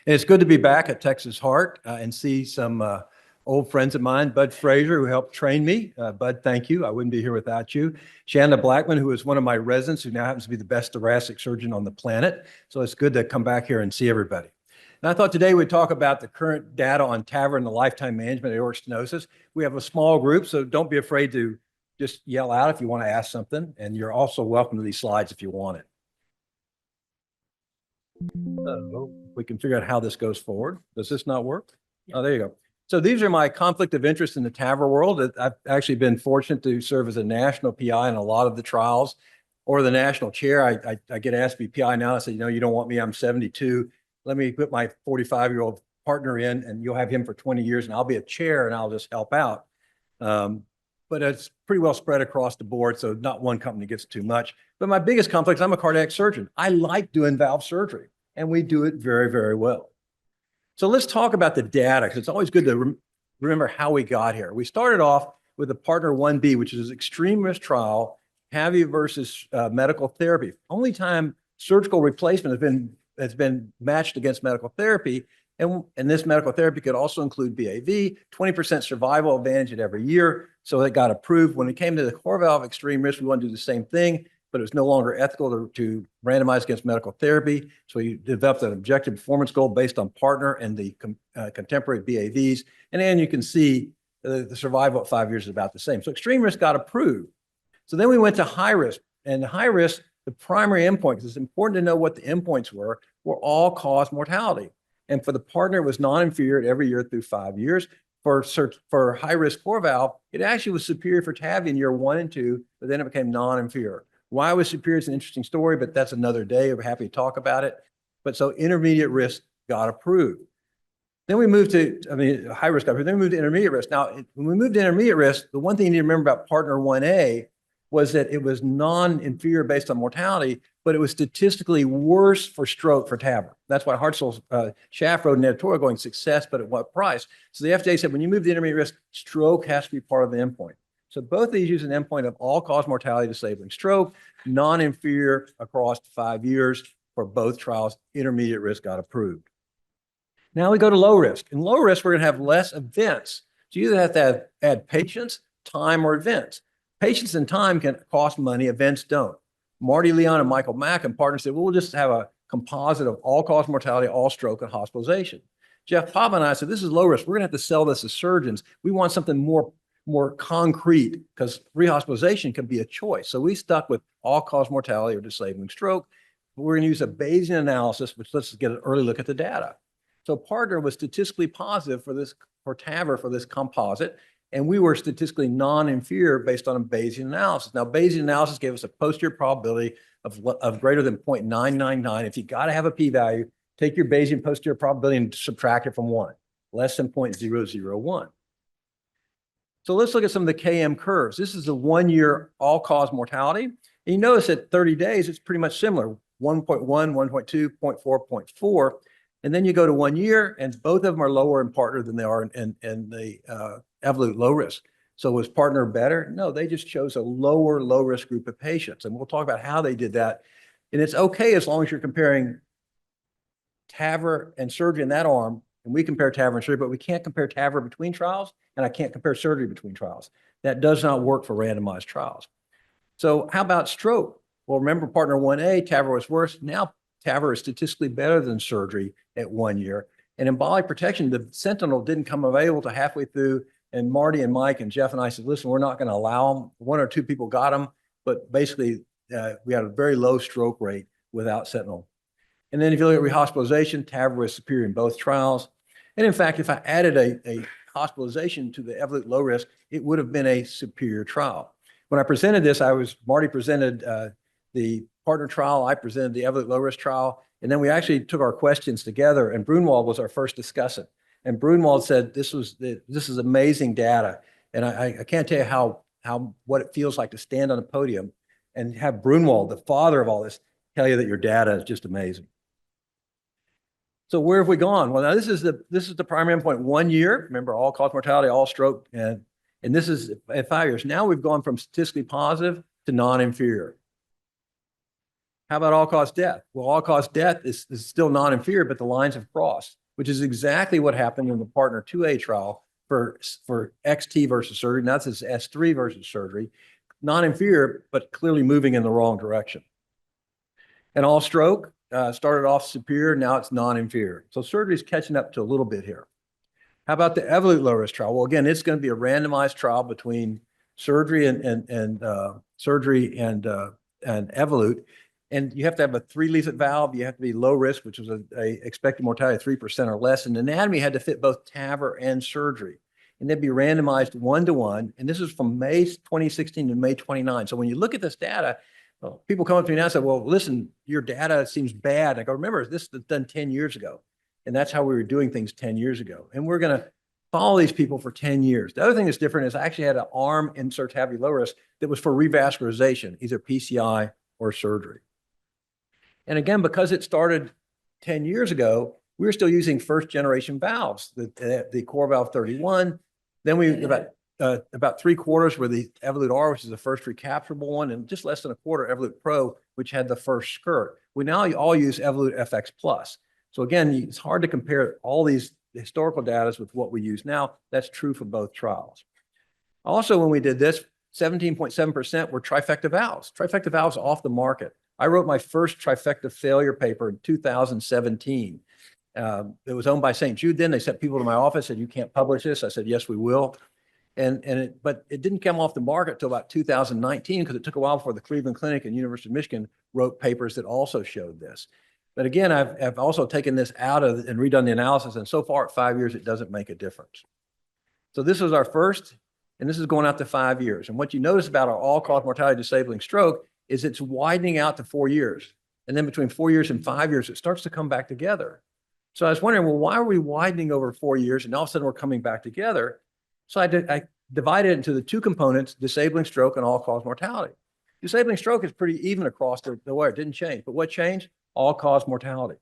And it's good to be back at Texas Heart and see some old friends of mine, Bud Frazier, who helped train me. Bud, thank you. I wouldn't be here without you. Shanna Blackman, who is one of my residents, who now happens to be the best thoracic surgeon on the planet. So it's good to come back here and see everybody. And I thought today we'd talk about the current data on TAVR and the lifetime management of aortic stenosis. We have a small group, so don't be afraid to just yell out if you want to ask something. And you're also welcome to these slides if you want it. We can figure out how this goes forward. Does this not work? Yeah. Oh, there you go. So these are my conflict of interest in the TAVR world. I've actually been fortunate to serve as a national PI in a lot of the trials, or the national chair. I get asked to be PI now. I say, you don't want me. I'm 72. Let me put my 45-year-old partner in, and you'll have him for 20 years, and I'll be a chair, and I'll just help out. But it's pretty well spread across the board, so not one company gets too much. But my biggest conflict is I'm a cardiac surgeon. I like doing valve surgery, and we do it very, very well. So let's talk about the data, because it's always good to remember how we got here. We started off with a partner 1B, which is an extreme risk trial, TAVR versus medical therapy. Only time surgical replacement has been matched against medical therapy. And this medical therapy could also include BAV, 20% survival advantage at every year. So it got approved. When it came to the core valve extreme risk, we want to do the same thing, but it was no longer ethical to randomize against medical therapy. So you developed an objective performance goal based on partner and the contemporary BAVs. And then you can see the survival at 5 years is about the same. So extreme risk got approved. So then we went to high risk. And high risk, the primary endpoint, because it's important to know what the endpoints were all-cause mortality. And for the partner, it was non-inferior at every year through 5 years. For high-risk core valve, it actually was superior for TAVR in year 1 and 2, but then it became non-inferior. Why it was superior is an interesting story, but that's another day. We're happy to talk about it. But so intermediate risk got approved. Then we moved to, high risk got approved. Then we moved to intermediate risk. Now, when we moved to intermediate risk, the one thing you need to remember about partner 1A was that it was non-inferior based on mortality, but it was statistically worse for stroke for TAVR. That's why Hartzell Schaff wrote an editorial going, success, but at what price? So the FDA said, when you move to intermediate risk, stroke has to be part of the endpoint. So both of these use an endpoint of all-cause mortality disabling stroke, non-inferior across 5 years for both trials. Intermediate risk got approved. Now we go to low risk. In low risk, we're going to have less events. So you either have to add patients, time, or events. Patients and time can cost money, events don't. Marty Leon and Michael Mack and partners said, well, we'll just have a composite of all-cause mortality, all stroke, and hospitalization. Jeff Pop and I said, this is low risk. We're going to have to sell this as surgeons. We want something more concrete, because rehospitalization can be a choice. So we stuck with all-cause mortality or disabling stroke. We're going to use a Bayesian analysis, which lets us get an early look at the data. So partner was statistically positive for TAVR for this composite, and we were statistically non-inferior based on a Bayesian analysis. Now, Bayesian analysis gave us a posterior probability of greater than 0.999. If you got to have a p-value, take your Bayesian posterior probability and subtract it from 1, less than 0.001. So let's look at some of the KM curves. This is the 1-year all-cause mortality. And you notice at 30 days, it's pretty much similar, 1.1, 1.2, 0.4, 0.4. And then you go to 1 year, and both of them are lower in partner than they are in the Evolut low risk. So was partner better? No, they just chose a low risk group of patients. And we'll talk about how they did that. And it's okay as long as you're comparing TAVR and surgery in that arm, and we compare TAVR and surgery, but we can't compare TAVR between trials, and I can't compare surgery between trials. That does not work for randomized trials. So how about stroke? Well, remember partner 1A, TAVR was worse. Now TAVR is statistically better than surgery at 1 year. And embolic protection, the sentinel didn't come available to halfway through. And Marty and Mike and Jeff and I said, listen, we're not going to allow them. 1 or 2 people got them, but basically we had a very low stroke rate without sentinel. And then if you look at rehospitalization, TAVR was superior in both trials. And in fact, if I added a hospitalization to the Evolut low risk, it would have been a superior trial. When I presented this, Marty presented the partner trial, I presented the Evolut low risk trial, and then we actually took our questions together, and Brunwald was our first discussant. And Brunwald said, this is amazing data. And I can't tell you what it feels like to stand on a podium and have Brunwald, the father of all this, tell you that your data is just amazing. So where have we gone? Well, now this is the primary endpoint, 1 year. Remember, all-cause mortality, all stroke, and this is at 5 years. Now we've gone from statistically positive to non-inferior. How about all-cause death? Well, all-cause death is still non-inferior, but the lines have crossed, which is exactly what happened in the PARTNER 2A trial for XT versus surgery. Now this is S3 versus surgery. Non-inferior, but clearly moving in the wrong direction. And all stroke started off superior, now it's non-inferior. So surgery is catching up to a little bit here. How about the Evolute low risk trial? Well, again, it's going to be a randomized trial between surgery and Evolute. And you have to have a 3-leaflet valve. You have to be low risk, which was a expected mortality of 3% or less. And anatomy had to fit both TAVR and surgery. And they'd be randomized 1-to-1. And this is from May 2016 to May 29. So when you look at this data, well, people come up to me now and say, well, listen, your data seems bad. I go, remember, this was done 10 years ago. And that's how we were doing things 10 years ago. And we're going to follow these people for 10 years. The other thing that's different is I actually had an arm insert TAVR low risk that was for revascularization, either PCI or surgery. And again, because it started 10 years ago, we were still using first generation valves, the core valve 31. Then we about 3/4 were the Evolute R, which is the first recapturable one, and just less than 1/4 Evolute Pro, which had the first skirt. We now all use Evolute FX Plus. So again, it's hard to compare all these historical data with what we use now. That's true for both trials. Also, when we did this, 17.7% were trifecta valves. Trifecta valves off the market. I wrote my first trifecta failure paper in 2017. It was owned by St. Jude then. They sent people to my office and said, you can't publish this. I said, yes, we will. But it didn't come off the market until about 2019 because it took a while before the Cleveland Clinic and University of Michigan wrote papers that also showed this. But again, I've also taken this out of and redone the analysis. And so far at 5 years, it doesn't make a difference. So this was our first, and this is going out to 5 years. And what you notice about our all-cause mortality disabling stroke is it's widening out to 4 years. And then between 4 years and 5 years, it starts to come back together. So I was wondering, well, why are we widening over 4 years and all of a sudden we're coming back together? So I divided it into the two components, disabling stroke and all-cause mortality. Disabling stroke is pretty even across the way. It didn't change. But what changed? All-cause mortality.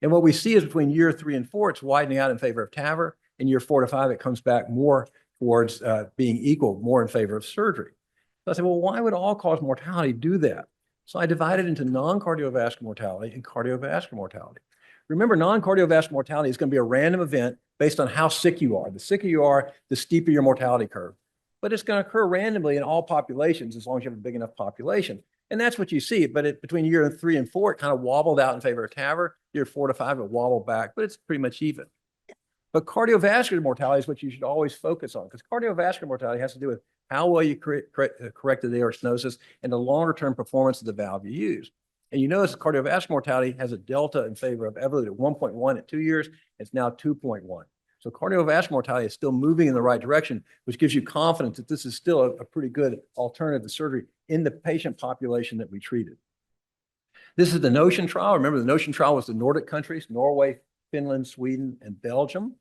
And what we see is between year 3 and 4, it's widening out in favor of TAVR. In year 4 to 5, it comes back more towards being equal, more in favor of surgery. So I said, well, why would all-cause mortality do that? So I divided into non-cardiovascular mortality and cardiovascular mortality. Remember, non-cardiovascular mortality is going to be a random event based on how sick you are. The sicker you are, the steeper your mortality curve. But it's going to occur randomly in all populations as long as you have a big enough population. And that's what you see. But between year 3 and 4, it kind of wobbled out in favor of TAVR. Year 4 to 5, it wobbled back, but it's pretty much even. But cardiovascular mortality is what you should always focus on, because cardiovascular mortality has to do with how well you corrected the aortic stenosis and the longer-term performance of the valve you use. And you notice cardiovascular mortality has a delta in favor of Evolute at 1.1 at 2 years. It's now 2.1. So cardiovascular mortality is still moving in the right direction, which gives you confidence that this is still a pretty good alternative to surgery in the patient population that we treated. This is the NOTION trial. Remember, the NOTION trial was the Nordic countries, Norway, Finland, Sweden, and Belgium.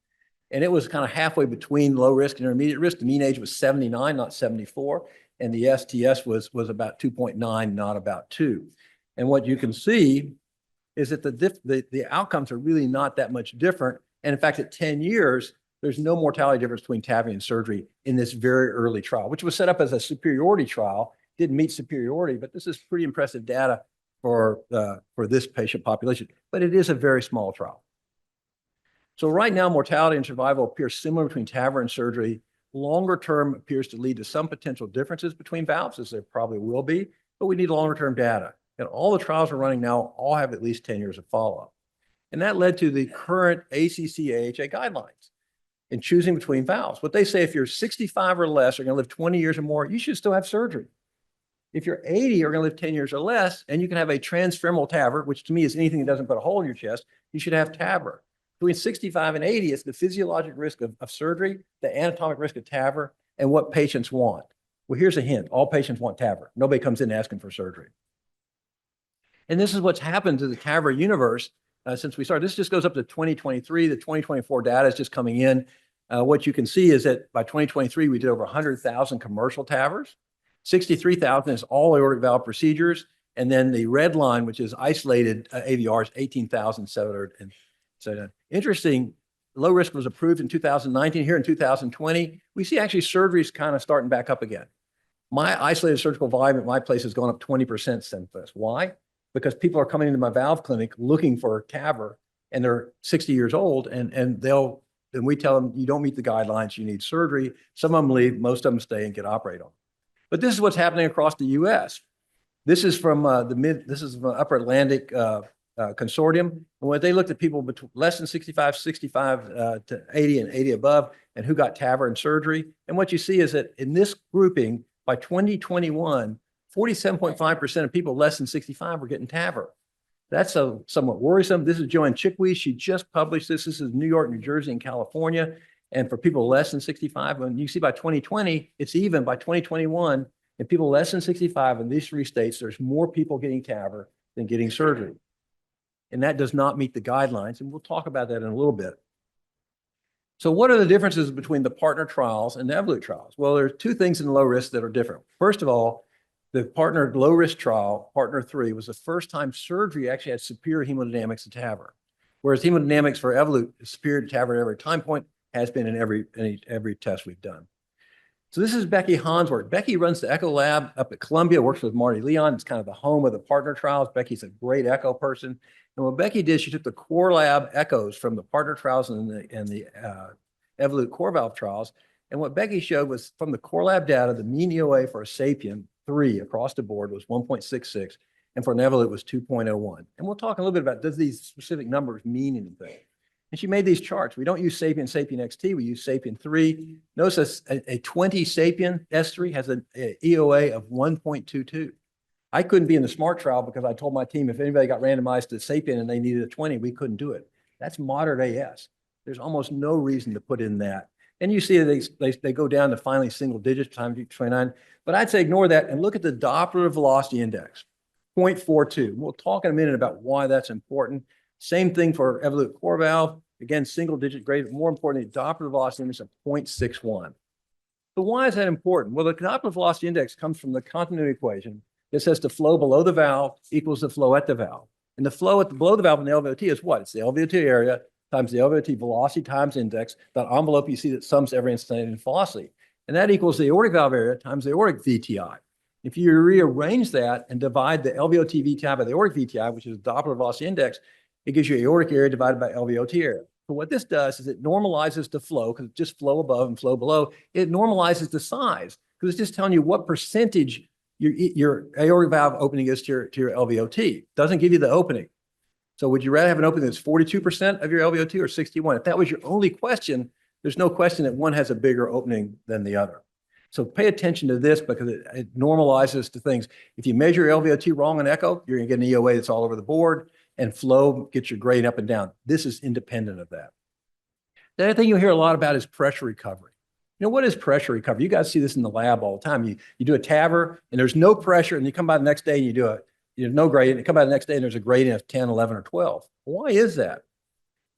And it was kind of halfway between low risk and intermediate risk. The mean age was 79, not 74. And the STS was about 2.9, not about 2. And what you can see is that the outcomes are really not that much different. And in fact, at 10 years, there's no mortality difference between TAVR and surgery in this very early trial, which was set up as a superiority trial. Didn't meet superiority, but this is pretty impressive data for this patient population. But it is a very small trial. So right now, mortality and survival appear similar between TAVR and surgery. Longer term appears to lead to some potential differences between valves, as there probably will be, but we need longer term data. And all the trials we're running now all have at least 10 years of follow-up. And that led to the current ACC/AHA guidelines in choosing between valves. What they say, if you're 65 or less, or going to live 20 years or more, you should still have surgery. If you're 80 or going to live 10 years or less, and you can have a transfemoral TAVR, which to me is anything that doesn't put a hole in your chest, you should have TAVR. Between 65 and 80, it's the physiologic risk of surgery, the anatomic risk of TAVR, and what patients want. Well, here's a hint. All patients want TAVR. Nobody comes in asking for surgery. And this is what's happened to the TAVR universe since we started. This just goes up to 2023. The 2024 data is just coming in. What you can see is that by 2023, we did over 100,000 commercial TAVRs. 63,000 is all aortic valve procedures. And then the red line, which is isolated AVRs, 18,700. So interesting, low risk was approved in 2019. Here in 2020, we see actually surgeries kind of starting back up again. My isolated surgical volume at my place has gone up 20% since this. Why? because people are coming into my valve clinic looking for TAVR, and they're 60 years old, and we tell them, you don't meet the guidelines, you need surgery. Some of them leave, most of them stay and get operated on. But this is what's happening across the US. This is from this is from Upper Atlantic Consortium. And when they looked at people between less than 65 to 80 and 80 above, and who got TAVR and surgery. And what you see is that in this grouping, by 2021, 47.5% of people less than 65 were getting TAVR. That's somewhat worrisome. This is Joanne Chikwi. She just published this. This is New York, New Jersey, and California. And for people less than 65, and you see by 2020, it's even. By 2021, and people less than 65 in these 3 states, there's more people getting TAVR than getting surgery. And that does not meet the guidelines. And we'll talk about that in a little bit. So what are the differences between the PARTNER trials and the Evolut trials? Well, there are 2 things in low risk that are different. First of all, the PARTNER low risk trial, PARTNER 3, was the first time surgery actually had superior hemodynamics to TAVR. Whereas hemodynamics for Evolut is superior to TAVR at every time point, has been in every test we've done. So this is Becky Hahn's work. Becky runs the echo lab up at Columbia, works with Marty Leon. It's kind of the home of the PARTNER trials. Becky's a great echo person. And what Becky did, she took the core lab echoes from the PARTNER trials and the Evolut core valve trials. And what Becky showed was from the core lab data, the mean EOA for a SAPIEN 3 across the board was 1.66, and for an Evolut was 2.01. And we'll talk a little bit about, does these specific numbers mean anything? And she made these charts. We don't use SAPIEN XT, we use SAPIEN 3. Notice a 20 SAPIEN S3 has an EOA of 1.22. I couldn't be in the SMART trial because I told my team if anybody got randomized to SAPIEN and they needed a 20, we couldn't do it. That's moderate AS. There's almost no reason to put in that. And you see they go down to finally single digits, times 29. But I'd say ignore that and look at the Doppler velocity index, 0.42. We'll talk in a minute about why that's important. Same thing for Evolut core valve. Again, single digit grade, but more importantly, Doppler velocity index of 0.61. So why is that important? Well, the Doppler velocity index comes from the continuity equation. It says the flow below the valve equals the flow at the valve. And the flow below the valve in the LVOT is what? It's the LVOT area times the LVOT velocity times index. That envelope you see that sums every instantaneous velocity. And that equals the aortic valve area times the aortic VTI. If you rearrange that and divide the LVOT VTI by the aortic VTI, which is the Doppler velocity index, it gives you aortic area divided by LVOT area. So what this does is it normalizes the flow, because it's just flow above and flow below. It normalizes the size, because it's just telling you what percentage your aortic valve opening is to your LVOT. Doesn't give you the opening. So would you rather have an opening that's 42% of your LVOT or 61? If that was your only question, there's no question that one has a bigger opening than the other. So pay attention to this because it normalizes to things. If you measure your LVOT wrong in echo, you're going to get an EOA that's all over the board, and flow gets your grade up and down. This is independent of that. The other thing you'll hear a lot about is pressure recovery. You know, what is pressure recovery? You guys see this in the lab all the time. You do a TAVR and there's no pressure, and you come by the next day and you have no gradient, and you come by the next day and there's a gradient of 10, 11, or 12. Why is that?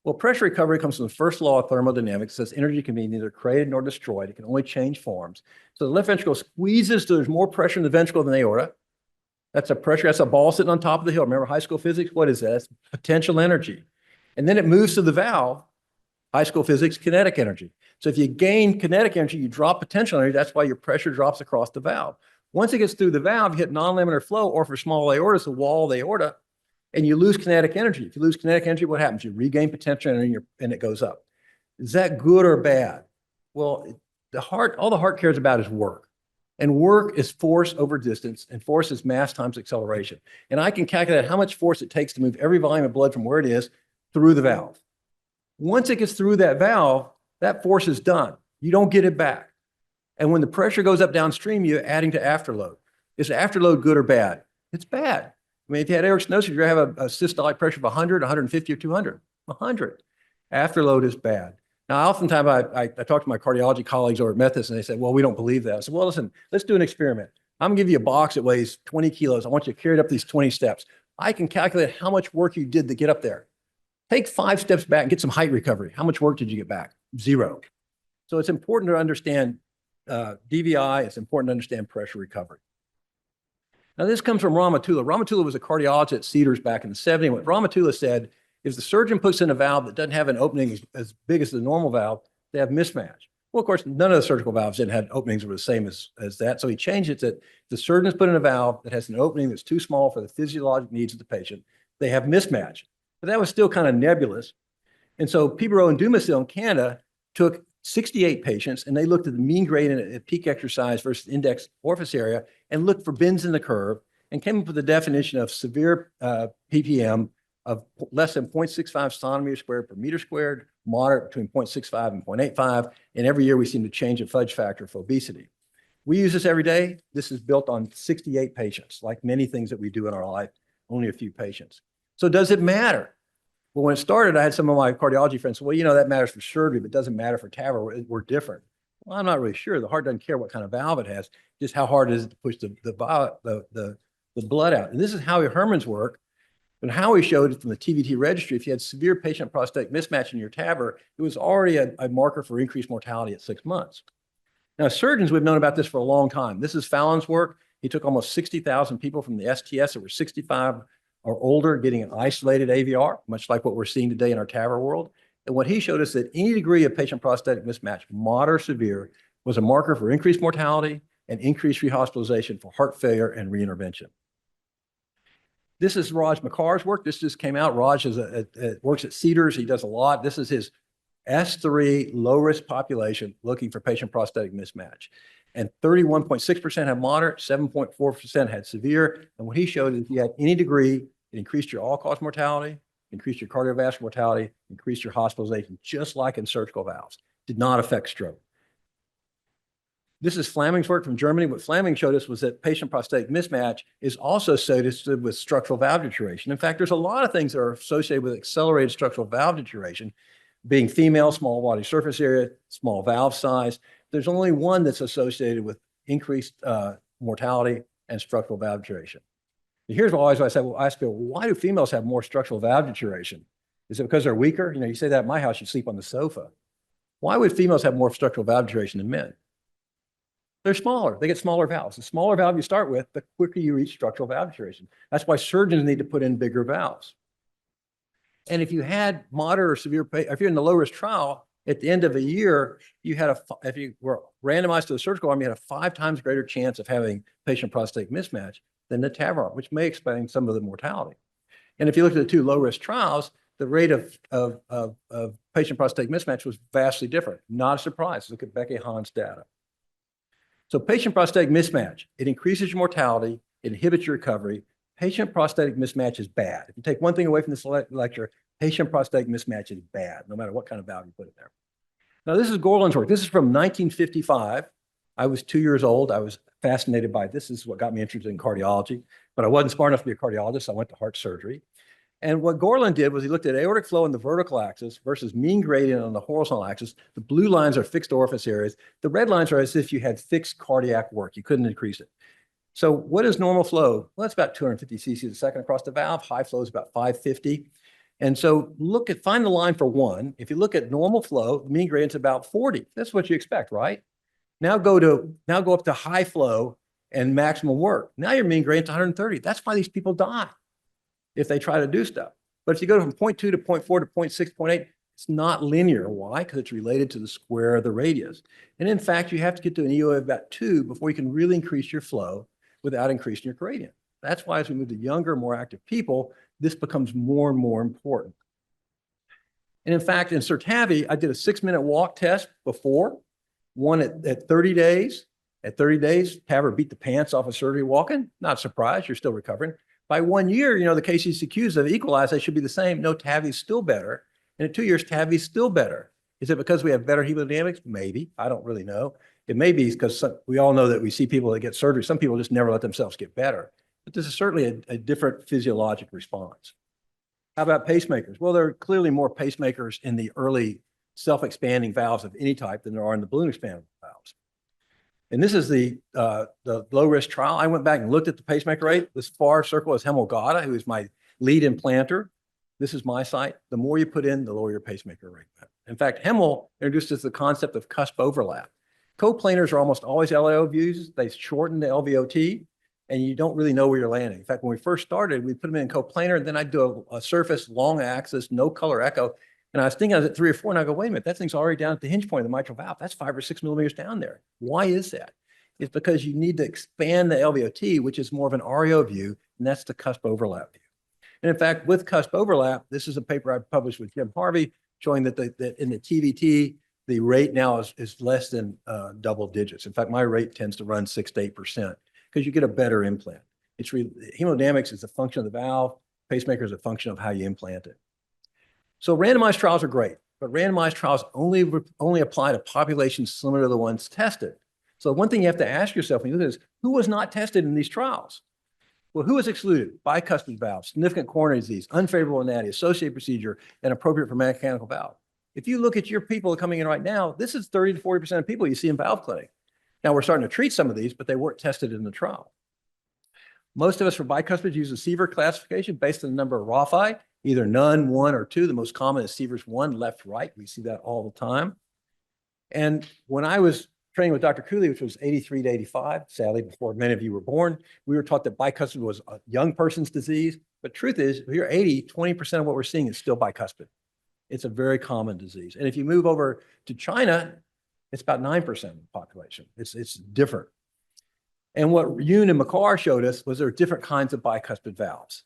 Well, pressure recovery comes from the first law of thermodynamics. It says energy can be neither created nor destroyed. It can only change forms. So the left ventricle squeezes so there's more pressure in the ventricle than the aorta. That's a pressure. That's a ball sitting on top of the hill. Remember high school physics? What is that? That's potential energy. And then it moves to the valve. High school physics, kinetic energy. So if you gain kinetic energy, you drop potential energy. That's why your pressure drops across the valve. Once it gets through the valve, you hit nonlinear flow, or for small aorta, the wall of the aorta, and you lose kinetic energy. If you lose kinetic energy, what happens? You regain potential energy and it goes up. Is that good or bad? Well, all the heart cares about is work. And work is force over distance, and force is mass times acceleration. And I can calculate how much force it takes to move every volume of blood from where it is through the valve. Once it gets through that valve, that force is done. You don't get it back. And when the pressure goes up downstream, you're adding to afterload. Is afterload good or bad? It's bad. I mean, if you had aortic stenosis, you're going to have a systolic pressure of 100, 150, or 200. 100. Afterload is bad. Now, oftentimes I talk to my cardiology colleagues over at Methodist, and they say, well, we don't believe that. I said, well, listen, let's do an experiment. I'm going to give you a box that weighs 20 kilos. I want you to carry it up these 20 steps. I can calculate how much work you did to get up there. Take 5 steps back and get some height recovery. How much work did you get back? 0. So it's important to understand DVI. It's important to understand pressure recovery. Now, this comes from Ramatula. Ramatula was a cardiologist at Cedars back in the 70s. What Ramatula said is the surgeon puts in a valve that doesn't have an opening as big as the normal valve, they have mismatch. Well, of course, none of the surgical valves didn't have openings that were the same as that. So he changed it that the surgeons put in a valve that has an opening that's too small for the physiologic needs of the patient. They have mismatch, but that was still kind of nebulous. And so Peebereau and Dumasil in Canada took 68 patients and they looked at the mean gradient at peak exercise versus index orifice area and looked for bends in the curve and came up with a definition of severe PPM of less than 0.65 centimeters squared per meter squared, moderate between 0.65 and 0.85. And every year we seem to change a fudge factor for obesity. We use this every day. This is built on 68 patients, like many things that we do in our life, only a few patients. So does it matter? Well, when it started, I had some of my cardiology friends say, well, you know, that matters for surgery, but it doesn't matter for TAVR. We're different. Well, I'm not really sure. The heart doesn't care what kind of valve it has, just how hard it is to push the blood out. And this is Howie Herman's work. And Howie showed from the TVT registry, if you had severe patient prosthetic mismatch in your TAVR, it was already a marker for increased mortality at 6 months. Now, surgeons, we've known about this for a long time. This is Fallon's work. He took almost 60,000 people from the STS that were 65 or older getting an isolated AVR, much like what we're seeing today in our TAVR world. And what he showed us that any degree of patient prosthetic mismatch, moderate or severe, was a marker for increased mortality and increased rehospitalization for heart failure and reintervention. This is Raj Makar's work. This just came out. Raj works at Cedars. He does a lot. This is his S3 low-risk population looking for patient prosthetic mismatch. And 31.6% had moderate, 7.4% had severe. And what he showed is if you had any degree, it increased your all-cause mortality, increased your cardiovascular mortality, increased your hospitalization, just like in surgical valves. Did not affect stroke. This is Flaming's work from Germany. What Flaming showed us was that patient prosthetic mismatch is also associated with structural valve deterioration. In fact, there's a lot of things that are associated with accelerated structural valve deterioration, being female, small body surface area, small valve size. There's only one that's associated with increased mortality and structural valve deterioration. And here's why I said, well, I ask people, why do females have more structural valve deterioration? Is it because they're weaker? You know, you say that at my house, you sleep on the sofa. Why would females have more structural valve deterioration than men? They're smaller. They get smaller valves. The smaller valve you start with, the quicker you reach structural valve deterioration. That's why surgeons need to put in bigger valves. And if you had moderate or severe, if you're in the low-risk trial, at the end of a year, if you were randomized to the surgical arm, you had a 5 times greater chance of having patient prosthetic mismatch than the TAVR arm, which may explain some of the mortality. And if you look at the 2 low-risk trials, the rate of patient prosthetic mismatch was vastly different. Not a surprise. Look at Becky Hahn's data. So patient prosthetic mismatch, it increases your mortality, it inhibits your recovery. Patient prosthetic mismatch is bad. If you take one thing away from this lecture, patient prosthetic mismatch is bad, no matter what kind of valve you put in there. Now, this is Gorland's work. This is from 1955. I was 2 years old. I was fascinated by this. This is what got me interested in cardiology, but I wasn't smart enough to be a cardiologist. I went to heart surgery. And what Gorland did was he looked at aortic flow on the vertical axis versus mean gradient on the horizontal axis. The blue lines are fixed orifice areas. The red lines are as if you had fixed cardiac work. You couldn't increase it. So what is normal flow? Well, it's about 250 cc's a second across the valve. High flow is about 550. And so find the line for 1. If you look at normal flow, the mean gradient's about 40. That's what you expect, right? Now go up to high flow and maximum work. Now your mean gradient's 130. That's why these people die if they try to do stuff. But if you go from 0.2 to 0.4 to 0.6, 0.8, it's not linear. Why? Because it's related to the square of the radius. And in fact, you have to get to an EOA of about 2 before you can really increase your flow without increasing your gradient. That's why as we move to younger, more active people, this becomes more and more important. And in fact, in Certavi, I did a 6-minute walk test before, one at 30 days. At 30 days, TAVR beat the pants off of surgery walking. Not surprised, you're still recovering. By 1 year, you know, the KCCQs have equalized, they should be the same. No, TAVI's still better. And at 2 years, TAVI's still better. Is it because we have better hemodynamics? Maybe. I don't really know. It may be because we all know that we see people that get surgery. Some people just never let themselves get better. But this is certainly a different physiologic response. How about pacemakers? Well, there are clearly more pacemakers in the early self-expanding valves of any type than there are in the balloon expanding valves. And this is the low-risk trial. I went back and looked at the pacemaker rate. This far circle is Hemel-Gada, who is my lead implanter. This is my site. The more you put in, the lower your pacemaker rate. In fact, Hemel introduced us the concept of cusp overlap. Coplanars are almost always LAO views. They shorten the LVOT, and you don't really know where you're landing. In fact, when we first started, we put them in coplanar, and then I'd do a surface long axis, no color echo. And I was thinking I was at 3 or 4, and I go, wait a minute, that thing's already down at the hinge point of the mitral valve. That's 5 or 6 millimeters down there. Why is that? It's because you need to expand the LVOT, which is more of an REO view, and that's the cusp overlap view. And in fact, with cusp overlap, this is a paper I published with Jim Harvey showing that, that in the TVT, the rate now is less than double digits. In fact, my rate tends to run 6 to 8% because you get a better implant. Hemodynamics is a function of the valve. Pacemaker is a function of how you implant it. So randomized trials are great, but randomized trials only apply to populations similar to the ones tested. So one thing you have to ask yourself when you look at this, who was not tested in these trials? Well, who was excluded? Bicuspid valve, significant coronary disease, unfavorable anatomy, associated procedure, and appropriate for mechanical valve. If you look at your people coming in right now, this is 30 to 40% of people you see in valve clinic. Now we're starting to treat some of these, but they weren't tested in the trial. Most of us for bicuspid use a Seaver classification based on the number of Raphi, either none, 1, or 2. The most common is Seaver's 1, left, right. We see that all the time. And when I was training with Dr. Cooley, which was 83 to 85, sadly, before many of you were born, we were taught that bicuspid was a young person's disease. But truth is, if you're 80, 20% of what we're seeing is still bicuspid. It's a very common disease. And if you move over to China, it's about 9% of the population. It's different. And what Yoon and McCarr showed us was there are different kinds of bicuspid valves.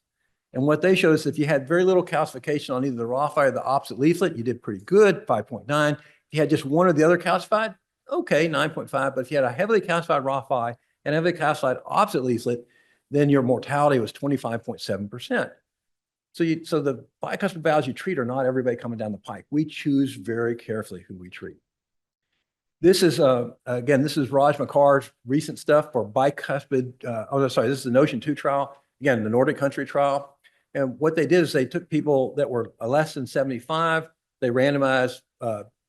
And what they showed us, if you had very little calcification on either the Raphi or the opposite leaflet, you did pretty good, 5.9. If you had just one or the other calcified, okay, 9.5. But if you had a heavily calcified Raphi and a heavily calcified opposite leaflet, then your mortality was 25.7%. So the bicuspid valves you treat are not everybody coming down the pike. We choose very carefully who we treat. This is, again, this is Raj McCarr's recent stuff for bicuspid, this is the Notion 2 trial, again, the Nordic country trial. And what they did is they took people that were less than 75, they randomized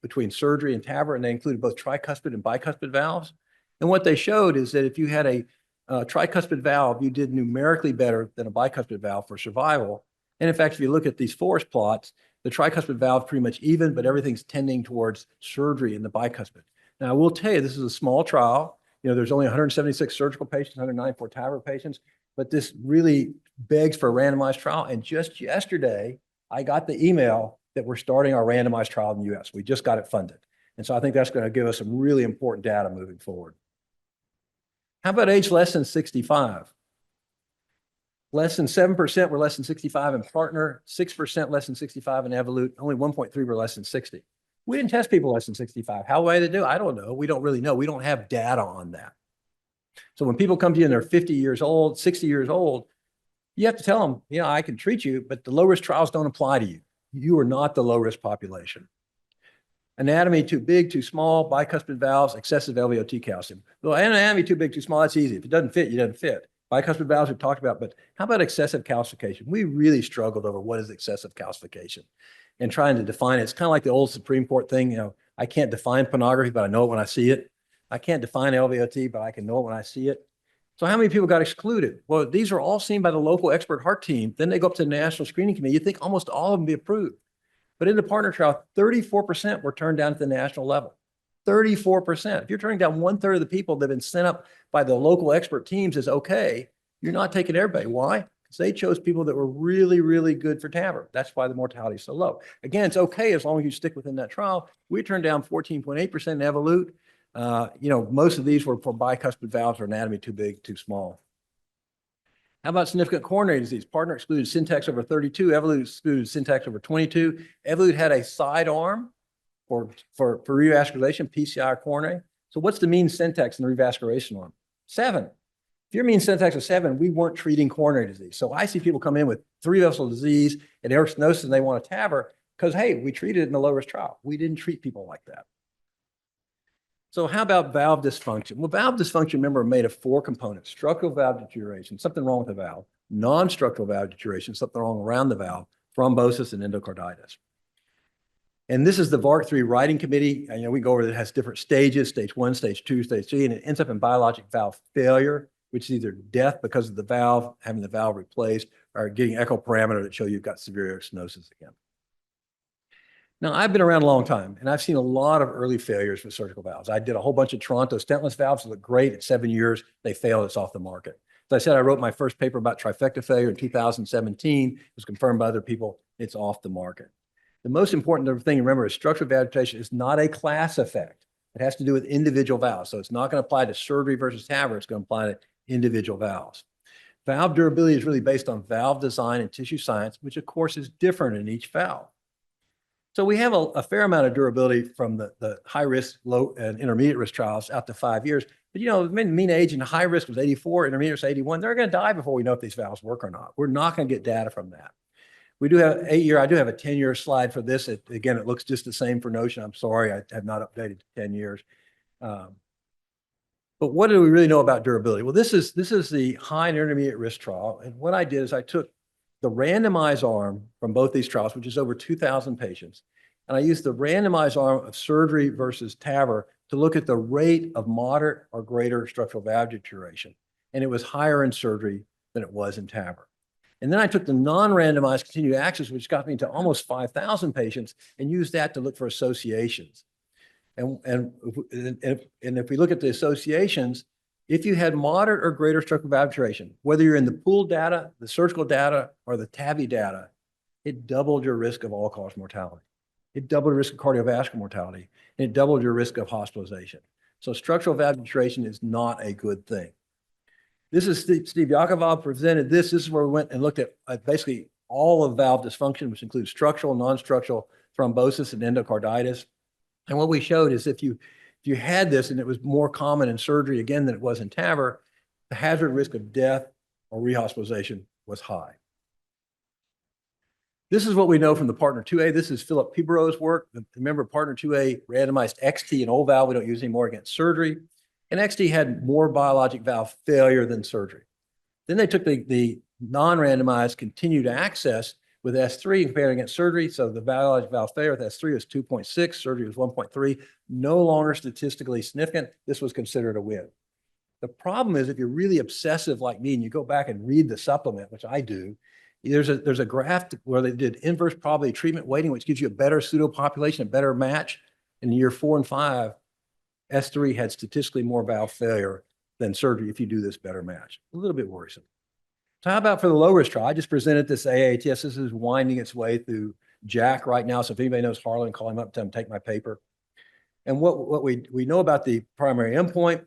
between surgery and TAVR, and they included both tricuspid and bicuspid valves. And what they showed is that if you had a tricuspid valve, you did numerically better than a bicuspid valve for survival. And in fact, if you look at these forest plots, the tricuspid valve is pretty much even, but everything's tending towards surgery in the bicuspid. Now, I will tell you, this is a small trial. You know, there's only 176 surgical patients, 194 TAVR patients, but this really begs for a randomized trial. And just yesterday, I got the email that we're starting our randomized trial in the US. We just got it funded. And so I think that's going to give us some really important data moving forward. How about age less than 65? Less than 7% were less than 65 in Partner, 6% less than 65 in Evolute, only 1.3 were less than 60. We didn't test people less than 65. How way to do? I don't know. We don't really know. We don't have data on that. So when people come to you and they're 50 years old, 60 years old, you have to tell them, you know, I can treat you, but the low-risk trials don't apply to you. You are not the low-risk population. Anatomy too big, too small, bicuspid valves, excessive LVOT calcium. Well, anatomy too big, too small, that's easy. If it doesn't fit, you doesn't fit. Bicuspid valves we've talked about, but how about excessive calcification? We really struggled over what is excessive calcification and trying to define it. It's kind of like the old Supreme Court thing, you know, I can't define pornography, but I know it when I see it. I can't define LVOT, but I can know it when I see it. So how many people got excluded? Well, these are all seen by the local expert heart team. Then they go up to the National Screening Committee. You'd think almost all of them be approved. But in the Partner trial, 34% were turned down at the national level. 34%. If you're turning down 1/3 of the people that have been sent up by the local expert teams as okay, you're not taking everybody. Why? Because they chose people that were really, really good for TAVR. That's why the mortality is so low. Again, it's okay as long as you stick within that trial. We turned down 14.8% in Evolute. You know, most of these were for bicuspid valves or anatomy too big, too small. How about significant coronary disease? Partner excluded syntax over 32. Evolute excluded syntax over 22. Evolute had a side arm for revascularization, PCI or coronary. So what's the mean syntax in the revascularization arm? 7. If your mean syntax is 7, we weren't treating coronary disease. So I see people come in with 3-vessel disease and aortic stenosis and they want a TAVR because, hey, we treated it in the low-risk trial. We didn't treat people like that. So how about valve dysfunction? Well, valve dysfunction, remember, are made of 4 components: structural valve deterioration, something wrong with the valve; non-structural valve deterioration, something wrong around the valve; thrombosis, and endocarditis. And this is the VARC3 writing committee. And, you know, we go over that. It has different stages: stage 1, stage 2, stage 3, and it ends up in biologic valve failure, which is either death because of the valve, having the valve replaced, or getting echo parameter that show you've got severe stenosis again. Now, I've been around a long time, and I've seen a lot of early failures with surgical valves. I did a whole bunch of Toronto stentless valves that look great. At 7 years, they failed. It's off the market. As I said, I wrote my first paper about trifecta failure in 2017. It was confirmed by other people. It's off the market. The most important thing to remember is structural valve dilatation is not a class effect. It has to do with individual valves. So it's not going to apply to surgery versus TAVR. It's going to apply to individual valves. Valve durability is really based on valve design and tissue science, which of course is different in each valve. So we have a fair amount of durability from the high risk, low and intermediate risk trials out to 5 years. But you know, the mean age in high risk was 84, intermediate was 81. They're going to die before we know if these valves work or not. We're not going to get data from that. We do have 8-year. I do have a 10-year slide for this. Again, it looks just the same for Notion. I'm sorry, I have not updated to 10 years. But what do we really know about durability? Well, this is the high and intermediate risk trial. And what I did is I took the randomized arm from both these trials, which is over 2,000 patients, and I used the randomized arm of surgery versus TAVR to look at the rate of moderate or greater structural valve deterioration. And it was higher in surgery than it was in TAVR. And then I took the non-randomized continued access, which got me to almost 5,000 patients, and used that to look for associations. And if we look at the associations, if you had moderate or greater structural valve deterioration, whether you're in the pooled data, the surgical data, or the TAVI data, it doubled your risk of all-cause mortality. It doubled the risk of cardiovascular mortality, and it doubled your risk of hospitalization. So structural valve deterioration is not a good thing. This is Steve Yakovov presented this. This is where we went and looked at basically all of valve dysfunction, which includes structural, non-structural thrombosis and endocarditis. And what we showed is if you had this and it was more common in surgery again than it was in TAVR, the hazard risk of death or rehospitalization was high. This is what we know from the Partner 2A. This is Philip Pibero's work. Remember, Partner 2A randomized XT, an old valve we don't use anymore, against surgery. And XT had more biologic valve failure than surgery. Then they took the non-randomized continued access with S3 and compared against surgery. So the biologic valve failure with S3 was 2.6, surgery was 1.3, no longer statistically significant. This was considered a win. The problem is if you're really obsessive like me and you go back and read the supplement, which I do, there's a graph where they did inverse probability treatment weighting, which gives you a better pseudo population, a better match. In year 4 and 5, S3 had statistically more valve failure than surgery if you do this better match. A little bit worrisome. So how about for the low risk trial? I just presented this AATS. This is winding its way through JACC right now. So if anybody knows Harlan, call him up, tell him take my paper. And what we know about the primary endpoint,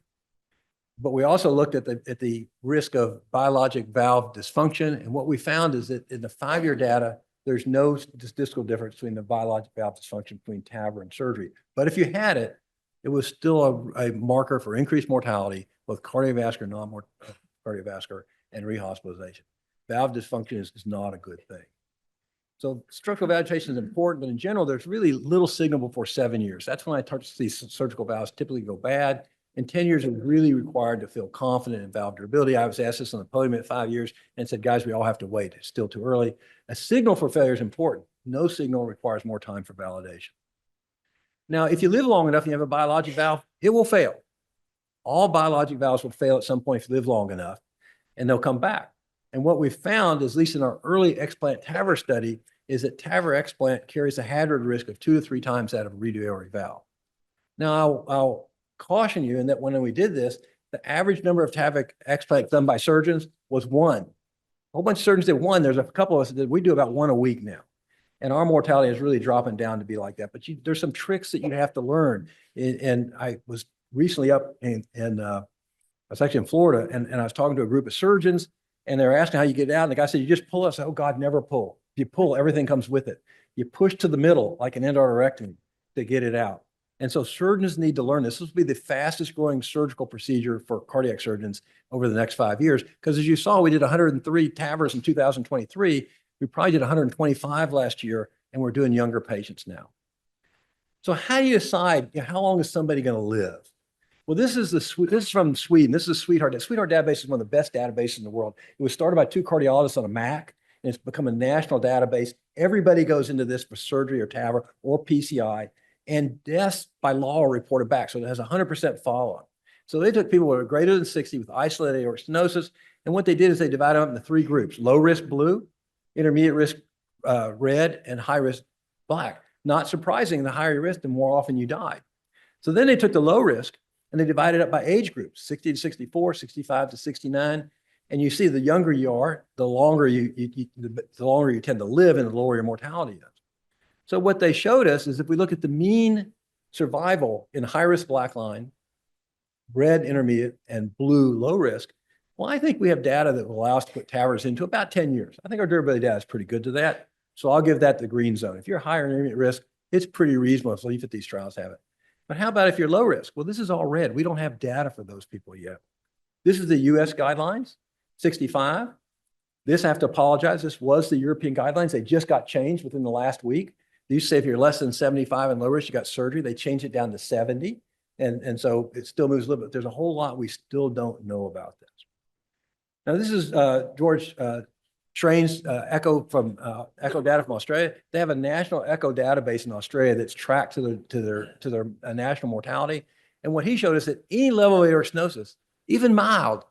but we also looked at the risk of biologic valve dysfunction. And what we found is that in the 5-year data, there's no statistical difference between the biologic valve dysfunction between TAVR and surgery. But if you had it, it was still a marker for increased mortality, both cardiovascular, non-cardiovascular, and rehospitalization. Valve dysfunction is not a good thing. So structural valve deterioration is important, but in general, there's really little signal before 7 years. That's when I start to see surgical valves typically go bad. And 10 years is really required to feel confident in valve durability. I was asked this on the podium at 5 years and said, guys, we all have to wait. It's still too early. A signal for failure is important. No signal requires more time for validation. Now, if you live long enough and you have a biologic valve, it will fail. All biologic valves will fail at some point if you live long enough, and they'll come back. And what we found, at least in our early explant TAVR study, is that TAVR explant carries a hazard risk of 2 to 3 times that of a redo aortic valve. Now, I'll caution you in that when we did this, the average number of TAVR explants done by surgeons was 1. A whole bunch of surgeons did 1. There's a couple of us that did, we do about 1 a week now. And our mortality is really dropping down to be like that. But there's some tricks that you have to learn. And I was recently up I was actually in Florida, and I was talking to a group of surgeons, and they were asking how you get out. And the guy said, you just pull it. I said, oh God, never pull. If you pull, everything comes with it. You push to the middle like an endarterectomy to get it out. And so surgeons need to learn this. This will be the fastest growing surgical procedure for cardiac surgeons over the next 5 years. Because as you saw, we did 103 TAVRs in 2023. We probably did 125 last year, and we're doing younger patients now. So how do you decide how long is somebody going to live? Well, this is from Sweden. This is Sweetheart. The Sweetheart database is one of the best databases in the world. It was started by 2 cardiologists on a Mac, and it's become a national database. Everybody goes into this for surgery or TAVR or PCI, and deaths by law are reported back. So it has 100% follow-up. So they took people who are greater than 60 with isolated aortic stenosis, and what they did is they divided them up into 3 groups: low risk blue, intermediate risk red, and high risk black. Not surprising, the higher your risk, the more often you died. So then they took the low risk and they divided up by age groups, 60 to 64, 65 to 69. And you see the younger you are, the longer you tend to live and the lower your mortality is. So what they showed us is if we look at the mean survival in high-risk black line, red intermediate, and blue low risk, well, I think we have data that will allow us to put TAVRs into about 10 years. I think our durability data is pretty good to that. So I'll give that the green zone. If you're higher intermediate risk, it's pretty reasonable to believe that these trials have it. But how about if you're low risk? Well, this is all red. We don't have data for those people yet. This is the US guidelines, 65. This, I have to apologize, this was the European guidelines. They just got changed within the last week. They used to say if you're less than 75 and low risk, you got surgery. They changed it down to 70. And so it still moves a little bit. There's a whole lot we still don't know about this. Now, this is George Train's echo data from Australia. They have a national echo database in Australia that's tracked to their national mortality. And what he showed us that any level of aortic stenosis, even mild,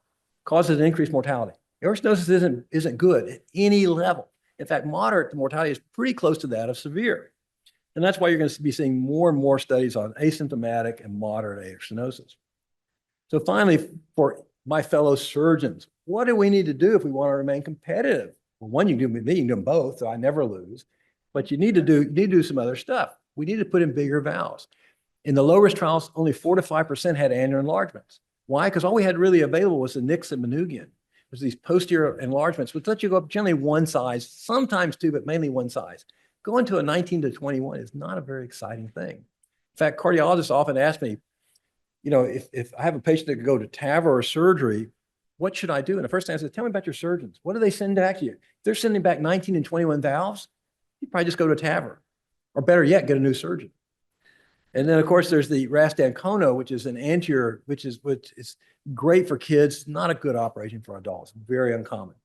causes an increased mortality. Aortic stenosis isn't good at any level. In fact, moderate mortality is pretty close to that of severe. And that's why you're going to be seeing more and more studies on asymptomatic and moderate aortic stenosis. So finally, for my fellow surgeons, what do we need to do if we want to remain competitive? Well, one, you can do them both, so I never lose. But you need to do some other stuff. We need to put in bigger valves. In the low-risk trials, only 4 to 5% had annular enlargements. Why? Because all we had really available was the Nix and Manugian. There's these posterior enlargements, which let you go up generally one size, sometimes two, but mainly one size. Going to a 19 to 21 is not a very exciting thing. In fact, cardiologists often ask me, you know, if I have a patient that could go to TAVR or surgery, what should I do? And the first thing I said, tell me about your surgeons. What do they send back to you? If they're sending back 19 and 21 valves, you probably just go to TAVR. Or better yet, get a new surgeon. And then, of course, there's the Rastankona, which is an anterior, which is great for kids, not a good operation for adults, very uncommon.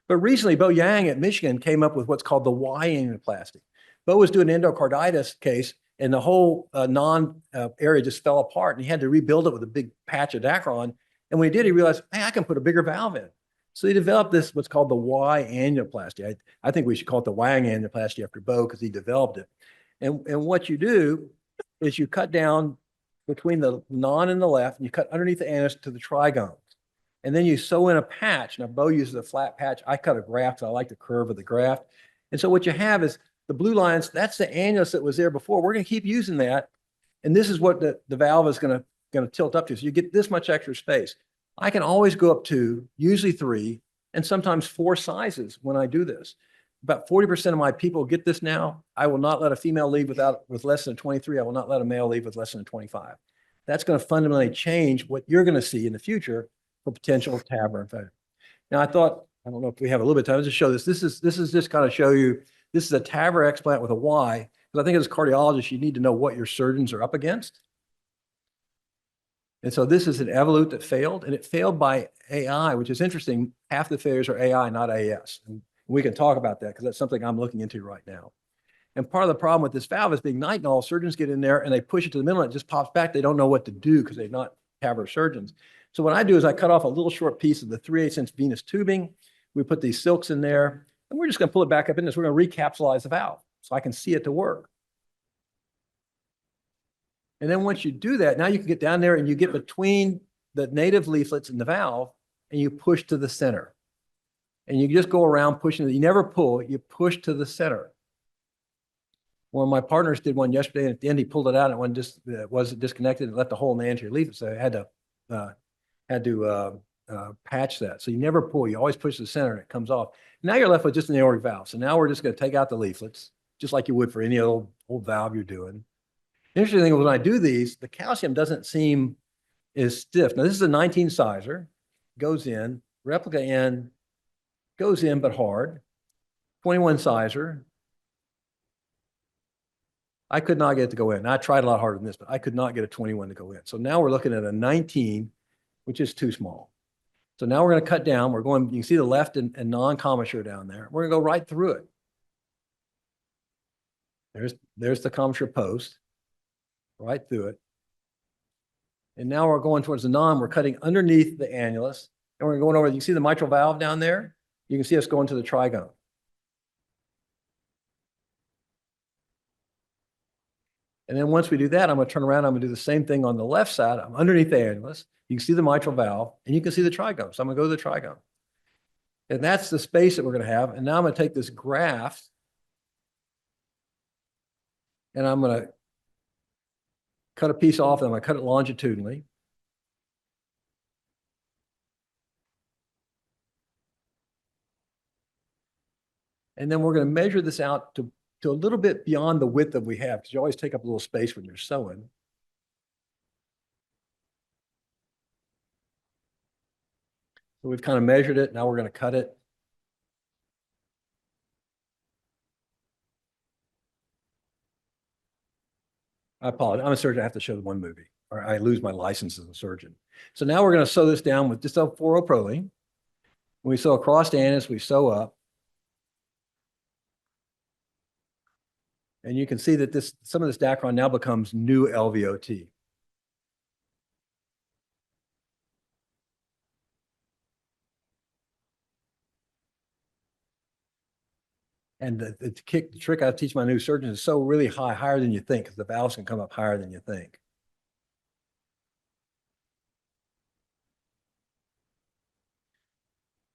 But recently, Bo Yang at Michigan came up with what's called the Y angioplasty. Bo was doing an endocarditis case, and the whole area just fell apart, and he had to rebuild it with a big patch of Dacron. And when he did, he realized, hey, I can put a bigger valve in. So he developed this, what's called the Y angioplasty. I think we should call it the Wang angioplasty after Bo because he developed it. And what you do is you cut down between the non and the left, and you cut underneath the annulus to the trigones. And then you sew in a patch. Now, Bo uses a flat patch. I cut a graft, so I like the curve of the graft. And so what you have is the blue lines, that's the annulus that was there before. We're going to keep using that. And this is what the valve is going to tilt up to. So you get this much extra space. I can always go up to usually 3 and sometimes 4 sizes when I do this. About 40% of my people get this now. I will not let a female leave with less than a 23. I will not let a male leave with less than a 25. That's going to fundamentally change what you're going to see in the future for potential TAVR infection. Now, I don't know if we have a little bit of time to show this. This is just kind of show you, this is a TAVR explant with a Y, because I think as a cardiologist, you need to know what your surgeons are up against. And so this is an Evolut that failed, and it failed by AI, which is interesting. Half the failures are AI, not AS. And we can talk about that because that's something I'm looking into right now. And part of the problem with this valve is being nitinol. Surgeons get in there and they push it to the middle and it just pops back. They don't know what to do because they're not TAVR surgeons. So what I do is I cut off a little short piece of the 3/8" venous tubing. We put these silks in there, and we're just going to pull it back up in this. We're going to recapsulize the valve so I can see it to work. And then once you do that, now you can get down there and you get between the native leaflets and the valve, and you push to the center. And you just go around pushing it. You never pull, you push to the center. One of my partners did one yesterday, and at the end he pulled it out, and it wasn't disconnected and left a hole in the anterior leaflet. So I had to patch that. So you never pull, you always push to the center and it comes off. Now you're left with just an aortic valve. So now we're just going to take out the leaflets, just like you would for any old valve you're doing. The interesting thing is when I do these, the calcium doesn't seem as stiff. Now this is a 19 sizer, goes in, replica in, goes in but hard, 21 sizer. I could not get it to go in. I tried a lot harder than this, but I could not get a 21 to go in. So now we're looking at a 19, which is too small. So now we're going to cut down. We're going, you can see the left and non-commissure down there. We're going to go right through it. There's the commissure post, right through it. And now we're going towards the non. We're cutting underneath the annulus. And we're going over, you can see the mitral valve down there? You can see us going to the trigone. And then once we do that, I'm going to turn around. I'm going to do the same thing on the left side. I'm underneath the annulus. You can see the mitral valve, and you can see the trigone. So I'm going to go to the trigone. And that's the space that we're going to have. And now I'm going to take this graft, And I'm going to cut a piece off, and I'm going to cut it longitudinally. And then we're going to measure this out to a little bit beyond the width that we have, because you always take up a little space when you're sewing. So we've kind of measured it. Now we're going to cut it. I apologize. I'm a surgeon. I have to show the one movie, or I lose my license as a surgeon. So now we're going to sew this down with just a 4-O-Proline. When we sew across the annus, we sew up. And you can see that some of this Dacron now becomes new LVOT. And the trick I teach my new surgeons is sew really high, higher than you think, because the valves can come up higher than you think.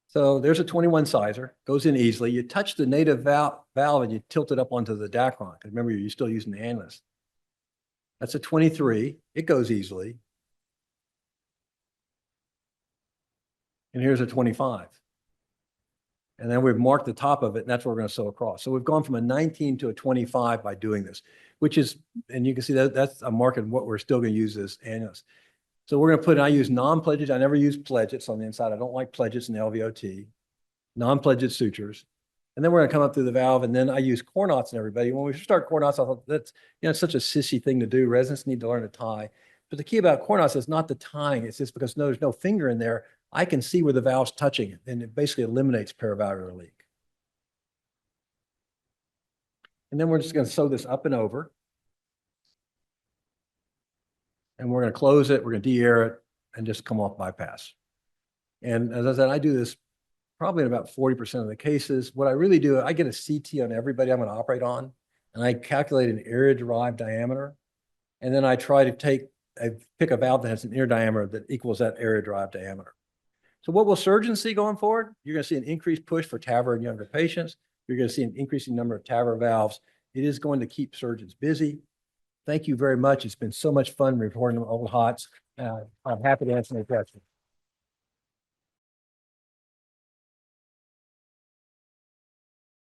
So there's a 21 sizer, goes in easily. You touch the native valve and you tilt it up onto the Dacron. Because remember, you're still using the annulus. That's a 23. It goes easily. And here's a 25. And then we've marked the top of it, and that's what we're going to sew across. So we've gone from a 19 to a 25 by doing this, which is, and you can see that's a mark of what we're still going to use as annulus. So we're going to I use non-pledgets. I never use pledgets on the inside. I don't like pledgets in the LVOT, non-pledget sutures. And then we're going to come up through the valve, and then I use core knots in everybody. When we start core knots, I thought that's, it's such a sissy thing to do. Residents need to learn to tie. But the key about core knots is not the tying. It's just because there's no finger in there. I can see where the valve's touching it, and it basically eliminates paravalvular leak. And then we're just going to sew this up and over. And we're going to close it. We're going to de-air it and just come off bypass. And as I said, I do this probably in about 40% of the cases. What I really do, I get a CT on everybody I'm going to operate on, and I calculate an area-derived diameter. And then I try to pick a valve that has an inner diameter that equals that area-derived diameter. So what will surgeons see going forward? You're going to see an increased push for TAVR in younger patients. You're going to see an increasing number of TAVR valves. It is going to keep surgeons busy. Thank you very much. It's been so much fun reporting on old hots. I'm happy to answer any questions.